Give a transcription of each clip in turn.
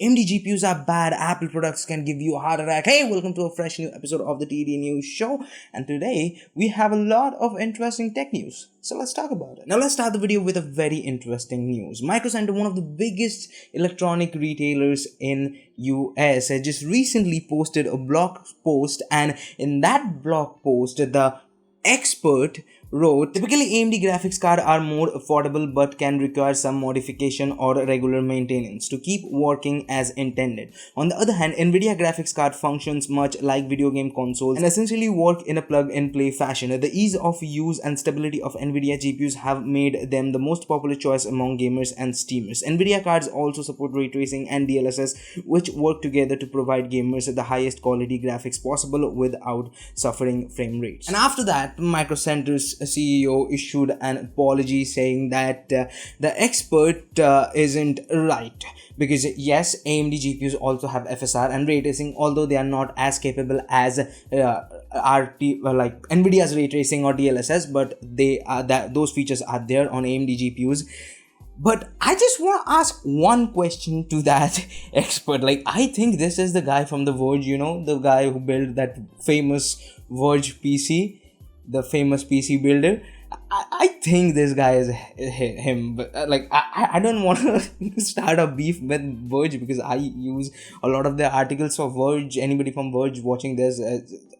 AMD GPUs are bad. Apple products can give you a heart attack. Hey, welcome to a fresh new episode of the TD News Show. And today we have a lot of interesting tech news. So let's talk about it. Now let's start the video with a very interesting news. Micro Center, one of the biggest electronic retailers in US, has just recently posted a blog post, and in that blog post, the expert wrote, typically AMD graphics cards are more affordable but can require some modification or regular maintenance to keep working as intended. On the other hand, Nvidia graphics card functions much like video game consoles and essentially work in a plug-and-play fashion. The ease of use and stability of Nvidia GPUs have made them the most popular choice among gamers and streamers. Nvidia cards also support ray tracing and DLSS, which work together to provide gamers the highest quality graphics possible without suffering frame rates. And after that, Micro Center's CEO issued an apology saying that the expert isn't right, because yes, AMD GPUs also have FSR and ray tracing, although they are not as capable as like Nvidia's ray tracing or DLSS, but they are those features are there on AMD GPUs. But I just want to ask one question to that expert. Like, I think this is the guy from The Verge, the guy who built that famous Verge PC, the famous PC builder. I think this guy is him, but I don't want to start a beef with Verge because I use a lot of the articles for Verge. Anybody from Verge watching this,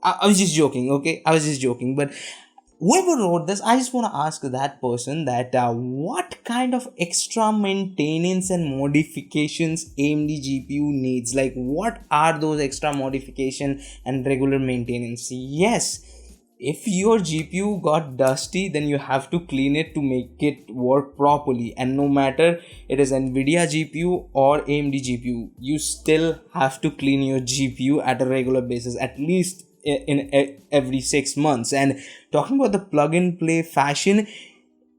I was just joking, okay? I was just joking, but whoever wrote this, I just want to ask that person that what kind of extra maintenance and modifications AMD GPU needs. Like, what are those extra modification and regular maintenance? Yes, if your GPU got dusty, then you have to clean it to make it work properly. And no matter it is Nvidia GPU or AMD GPU, you still have to clean your GPU at a regular basis, at least in every 6 months. And talking about the plug-and-play fashion,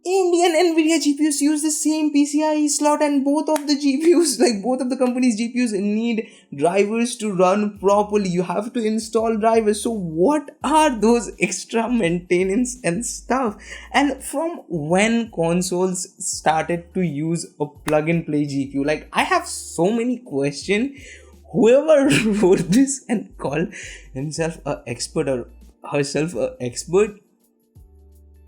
AMD and Nvidia GPUs use the same PCIe slot, and both of the GPUs, like both of the company's GPUs, need drivers to run properly. You have to install drivers. So what are those extra maintenance and stuff? And from when consoles started to use a plug-and-play GPU? Like, I have so many questions. Whoever wrote this and called himself an expert or herself an expert,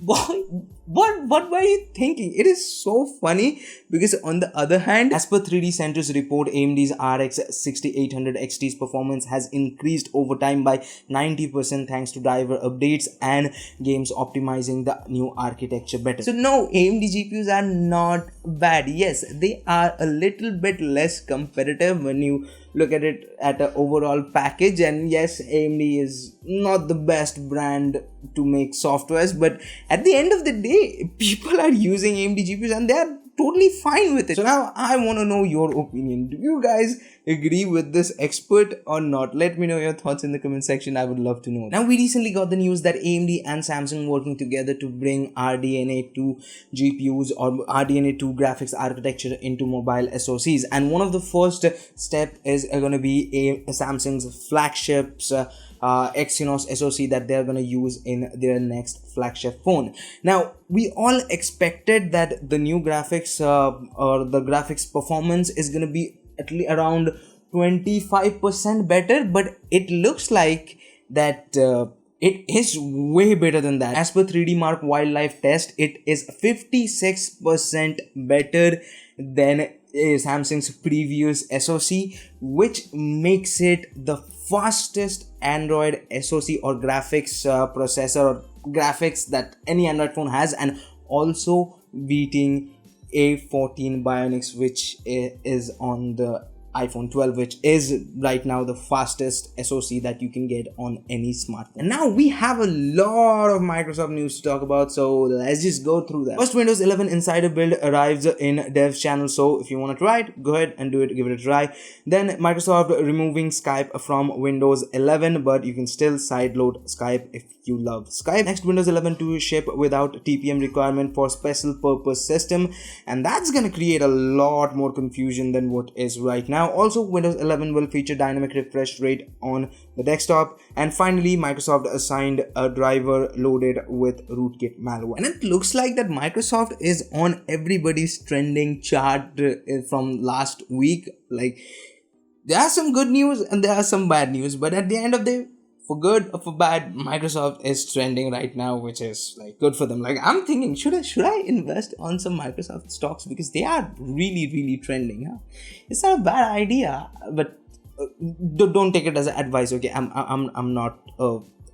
boy, what were you thinking? It is so funny because on the other hand, as per 3D Center's report, AMD's RX 6800 XT's performance has increased over time by 90% thanks to driver updates and games optimizing the new architecture better. So no, AMD GPUs are not bad. Yes, they are a little bit less competitive when you look at it at an overall package, and yes, AMD is not the best brand to make softwares, but at the end of the day, people are using AMD GPUs and they are totally fine with it. So now I want to know your opinion. Do you guys agree with this expert or not? Let me know your thoughts in the comment section. I would love to know. Now, we recently got the news that AMD and Samsung working together to bring RDNA 2 GPUs or RDNA 2 graphics architecture into mobile SoCs, and one of the first step is going to be Samsung's flagships Exynos SoC that they're going to use in their next flagship phone. Now, we all expected that the new graphics or the graphics performance is going to be at least around 25% better, but it looks like that it is way better than that. As per 3D Mark Wildlife test, it is 56% better than Samsung's previous SoC, which makes it the fastest Android SoC or graphics processor or graphics that any Android phone has, and also beating A14 Bionics, which is on the iPhone 12, which is right now the fastest SoC that you can get on any smartphone. And now we have a lot of Microsoft news to talk about, so let's just go through that. First, Windows 11 Insider build arrives in Dev's channel, so if you want to try it, go ahead and do it, give it a try. Then Microsoft removing Skype from Windows 11, but you can still sideload Skype if you love Skype. Next, Windows 11 to ship without TPM requirement for special purpose system, and that's gonna create a lot more confusion than what is right now. Also, Windows 11 will feature dynamic refresh rate on the desktop. And finally, Microsoft assigned a driver loaded with rootkit malware. And it looks like that Microsoft is on everybody's trending chart from last week. Like, there are some good news and there are some bad news, but at the end of the day, for good or for bad, Microsoft is trending right now, which is like good for them. Like, I'm thinking, should I invest on some Microsoft stocks, because they are really trending, huh? It's not a bad idea, but don't take it as advice, okay? I'm not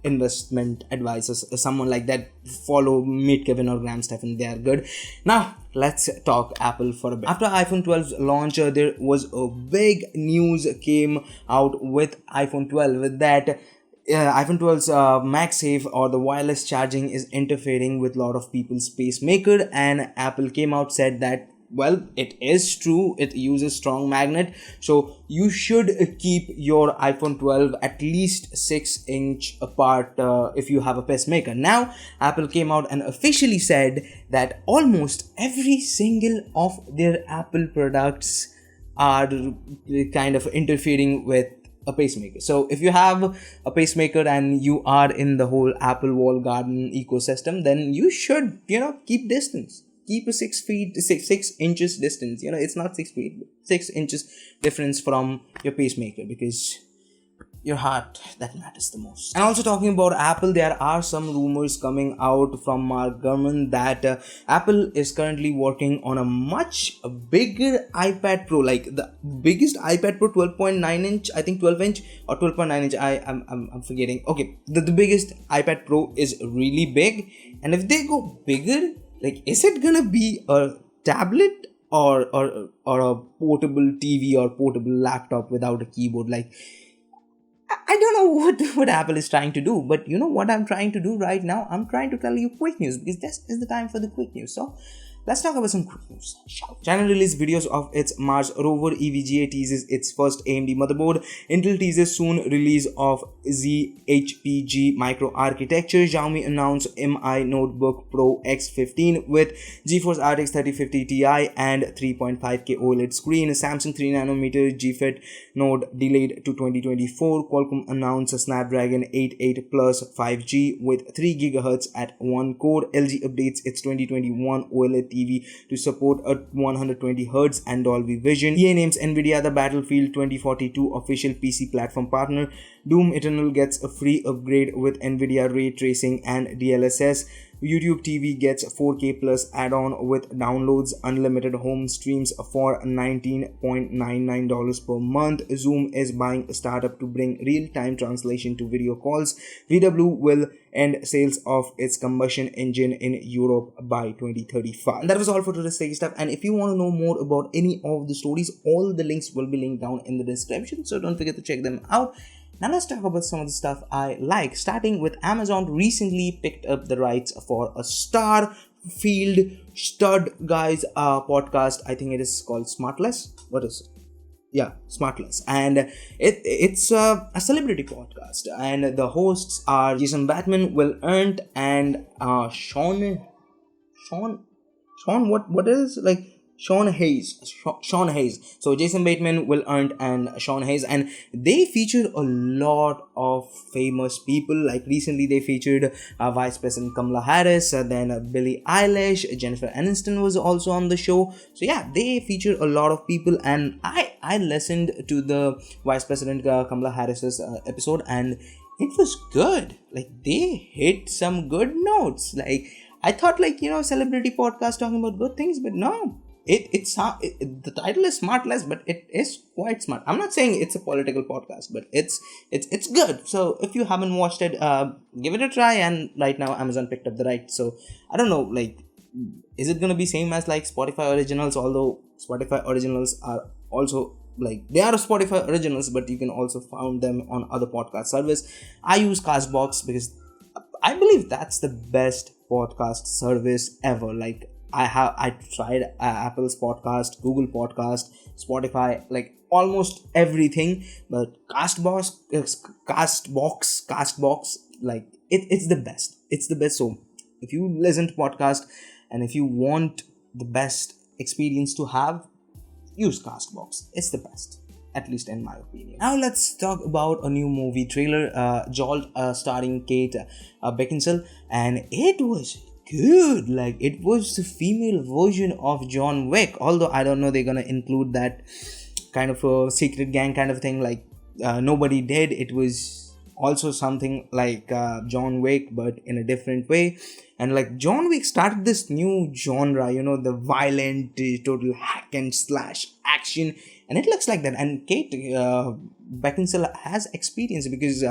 investment advisors, someone like that. Follow Meet Kevin or Graham Stephan, they are good. Now let's talk Apple for a bit. After iPhone 12's launch, there was a big news came out with iPhone 12 that iPhone 12's MagSafe, or the wireless charging, is interfering with a lot of people's pacemaker, and Apple came out, said that, well, it is true, it uses strong magnet, so you should keep your iPhone 12 at least 6 inch apart if you have a pacemaker. Now Apple came out and officially said that almost every single of their Apple products are kind of interfering with a pacemaker. So if you have a pacemaker and you are in the whole Apple wall garden ecosystem, then you should, keep distance. Keep a 6 inches distance. It's not 6 feet, but 6 inches difference from your pacemaker, because your heart, that matters the most. And also, talking about Apple, there are some rumors coming out from Mark Gurman that Apple is currently working on a much bigger iPad Pro, like the biggest iPad Pro, 12.9 inch, I think 12 inch or 12.9 inch, I'm forgetting. Okay, the biggest iPad Pro is really big, and if they go bigger, like, is it gonna be a tablet or a portable TV or portable laptop without a keyboard? Like, I don't know what Apple is trying to do, but you know what I'm trying to do right now? I'm trying to tell you quick news, because this is the time for the quick news. So let's talk about some quick news. China released videos of its Mars rover. EVGA teases its first AMD motherboard. Intel teases soon release of Xe-HPG microarchitecture. Xiaomi announced Mi Notebook Pro X15 with GeForce RTX 3050 Ti and 3.5K OLED screen. Samsung 3nm GAAFET node delayed to 2024. Qualcomm announced a Snapdragon 88 Plus 5G with 3 GHz at 1 core. LG updates its 2021 OLED TV to support a 120Hz and Dolby Vision. EA names Nvidia the Battlefield 2042 official PC platform partner. Doom Eternal gets a free upgrade with Nvidia ray tracing and DLSS. YouTube TV gets 4K plus add-on with downloads, unlimited home streams for $19.99 per month. Zoom is buying a startup to bring real-time translation to video calls. VW will end sales of its combustion engine in Europe by 2035. And that was all for today's techie stuff. And if you want to know more about any of the stories, all the links will be linked down in the description, so don't forget to check them out. Now let's talk about some of the stuff I like, starting with Amazon recently picked up the rights for a Starfield Stud Guys podcast. I think it is called Smartlist. What is it? Yeah, Smartlist. And it's a celebrity podcast, and the hosts are Jason Bateman, Will Arndt, and Sean what is like Sean Hayes. So Jason Bateman, Will Arndt, and Sean Hayes, and they featured a lot of famous people. Like recently they featured Vice President Kamala Harris, then Billie Eilish, Jennifer Aniston was also on the show. So yeah, they featured a lot of people, and I listened to the Vice President Kamala Harris's episode, and it was good. Like, they hit some good notes. Like, I thought, like, celebrity podcast talking about good things, but no. The title is Smartless, but it is quite smart. I'm not saying it's a political podcast, but it's good. So if you haven't watched it, give it a try. And right now Amazon picked up the rights. So I don't know, like, is it gonna be same as like Spotify originals? Although Spotify originals are also like, they are Spotify originals, but you can also find them on other podcast service. I use Castbox because I believe that's the best podcast service ever. Like, I tried Apple's podcast, Google Podcast, Spotify, like almost everything, but Castbox, like it's the best. It's the best. So if you listen to podcast and if you want the best experience to have, use Castbox. It's the best, at least in my opinion. Now let's talk about a new movie trailer, Jolt, starring Kate Beckinsale, and it was good. Like, it was the female version of John Wick, although I don't know they're gonna include that kind of a secret gang kind of thing, like nobody did. It was also something like John Wick, but in a different way. And like John Wick started this new genre, the violent total hack and slash action, and it looks like that. And Kate Beckinsale has experience because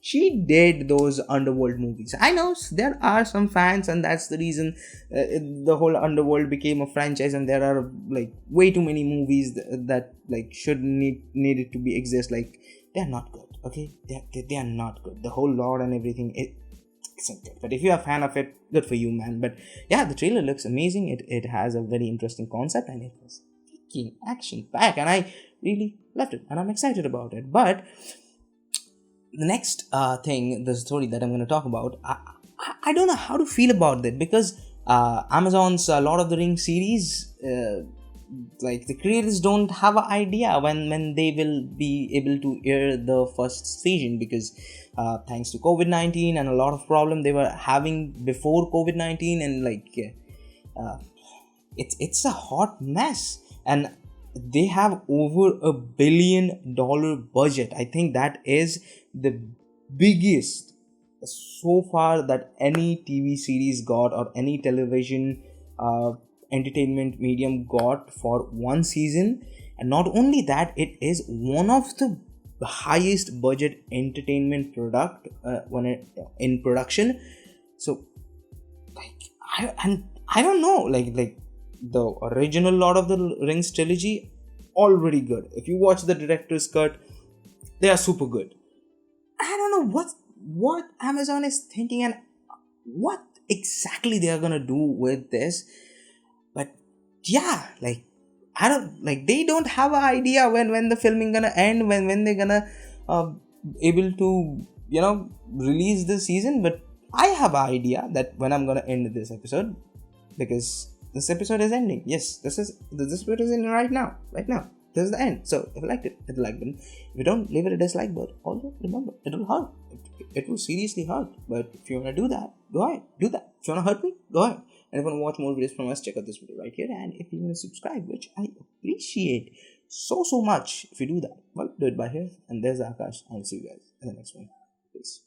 she did those underworld movies. I know there are some fans, and that's the reason the whole underworld became a franchise, and there are like way too many movies that like should needed to be exist. Like, they're not good, okay? They are not good. The whole lore and everything, it isn't good. But if you're a fan of it, good for you, man. But yeah, the trailer looks amazing. It has a very interesting concept, and it was freaking action packed, and I really loved it, and I'm excited about it. But the next the story that I'm going to talk about, I don't know how to feel about that, because Amazon's Lord of the Rings series, like the creators don't have an idea when they will be able to air the first season, because thanks to COVID-19 and a lot of problem they were having before COVID-19, and like it's a hot mess, and they have over $1 billion budget. I think that is the biggest so far that any TV series got, or any television entertainment medium got for one season. And not only that, it is one of the highest budget entertainment product in production. So like I don't know, like the original Lord of the Rings trilogy, already good. If you watch the director's cut, they are super good. I don't know what Amazon is thinking and what exactly they are gonna do with this. But yeah, like I don't, like, they don't have an idea when the filming gonna end, when they're gonna able to release the season. But I have an idea that when I'm gonna end this episode, because this episode is ending. Yes, this episode is ending right now. This is the end. So if you liked it, hit the like button. If you don't, leave it a dislike button. Also remember, it will hurt. It will seriously hurt. But if you wanna do that, go ahead, do that. If you wanna hurt me, go ahead. And if you wanna watch more videos from us, check out this video right here. And if you wanna subscribe, which I appreciate so much if you do that, well, do it by here. And there's Akash. I'll see you guys in the next one. Peace.